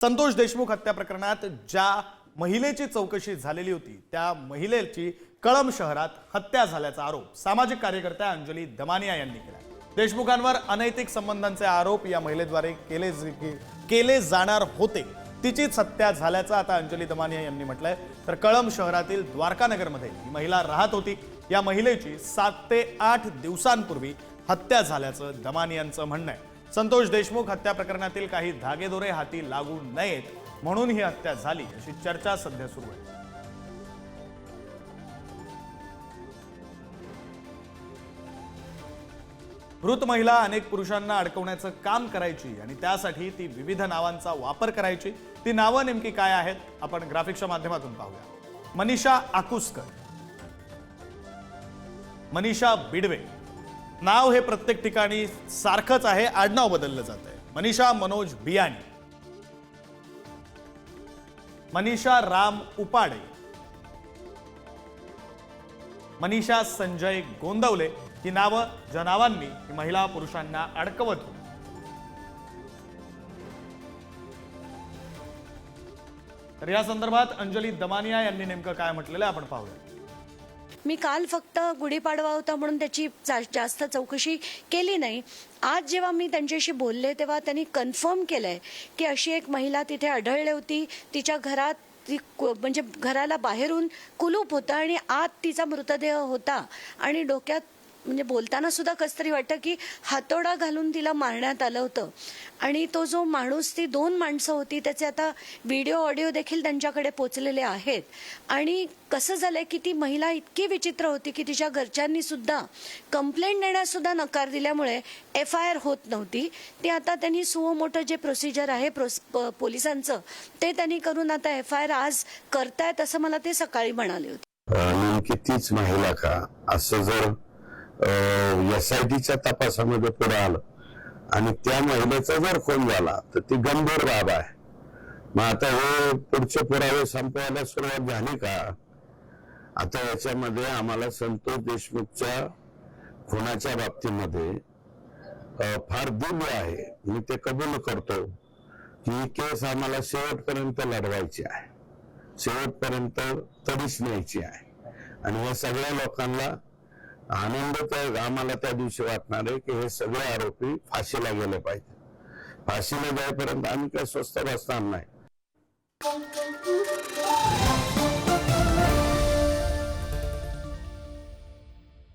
संतोष देशमुख हत्या प्रकरणात ज्या महिलेची चौकशी झालेली होती त्या महिलेची कळंब शहरात हत्या झाल्याचा आरोप सामाजिक कार्यकर्त्या अंजली दमानिया यांनी केला। देशमुखांवर अनैतिक संबंधांचे आरोप या महिलेद्वारे केले जाणार होते, तिचीच हत्या झाल्याचं आता अंजली दमानिया यांनी म्हटलंय। तर कळंब शहरातील द्वारकानगरमध्ये ही महिला राहत होती। या महिलेची 7 ते 8 दिवसांपूर्वी हत्या झाल्याचं दमानियांचं म्हणणं आहे। संतोष देशमुख हत्या प्रकरणातील काही धागेदोरे हाती लागू नयेत म्हणून ही हत्या झाली अशी चर्चा सध्या सुरू आहे। मृत महिला अनेक पुरुषांना अडकवण्याचं काम करायची आणि त्यासाठी ती विविध नावांचा वापर करायची। ती नावं नेमकी काय आहेत आपण ग्राफिक्सच्या माध्यमातून पाहूया। मनीषा आकुसकर, मनीषा बिडवे, नाव हे प्रत्येक ठिकाणी सारखंच आहे, आडनाव बदललं जातंय। मनीषा मनोज बियाणी, मनीषा राम उपाडे, मनीषा संजय गोंदवले ही नावं ज्या नावांनी ही महिला पुरुषांना अडकवत होती। तर या संदर्भात अंजली दमानिया यांनी नेमकं काय म्हटलेलं आपण पाहूया। मी काल फक्त गुढीपाडवा होता म्हणून त्याची जास्त चौकशी केली नाही। आज जेव्हा मी त्यांच्याशी बोलले तेव्हा त्यांनी कन्फर्म केलंय की अशी एक महिला तिथे आढळली होती। तिच्या घरात म्हणजे घराला बाहेरून कुलूप होता आणि आत तिचा मृतदेह होता आणि डोक्यात म्हणजे बोलताना सुद्धा कसतरी वाटतं की हातोडा घालून तिला मारण्यात आलं होतं। आणि तो जो माणूस, ती 2 माणसं होती, त्याचे आता व्हिडिओ ऑडिओ देखील त्यांच्याकडे पोचलेले आहेत। आणि कसं झालंय की ती महिला इतकी विचित्र होती की तिच्या घरच्यांनी सुद्धा कंप्लेंट देण्यास सुद्धा नकार दिल्यामुळे FIR होत नव्हती। ते आता त्यांनी सुओ मोठं जे प्रोसिजर आहे पोलिसांचं ते त्यांनी करून आता FIR आज करतायत असं मला ते सकाळी म्हणाले होते। नेमकी तीच महिला का असं जर SITच्या तपासामध्ये पुढे आलं आणि त्या महिलेचा जर खून झाला तर ती गंभीर बाब आहे। मग आता हे पुढचे पुरावे संपवायला सुरुवात झाली का? आता याच्यामध्ये आम्हाला संतोष देशमुखच्या खुनाच्या बाबतीमध्ये फार दिव्य आहे, मी ते कबूल करतो की ही केस आम्हाला शेवटपर्यंत लढवायची आहे, शेवटपर्यंत तडीच न्यायची आहे। आणि या सगळ्या लोकांना आनंद तर आम्हाला त्या दिवशी वाटणार आहे की हे सगळे आरोपी फाशीला गेले पाहिजे। फाशीला जाईपर्यंत आम्ही काही स्वस्थ बसणार नाही।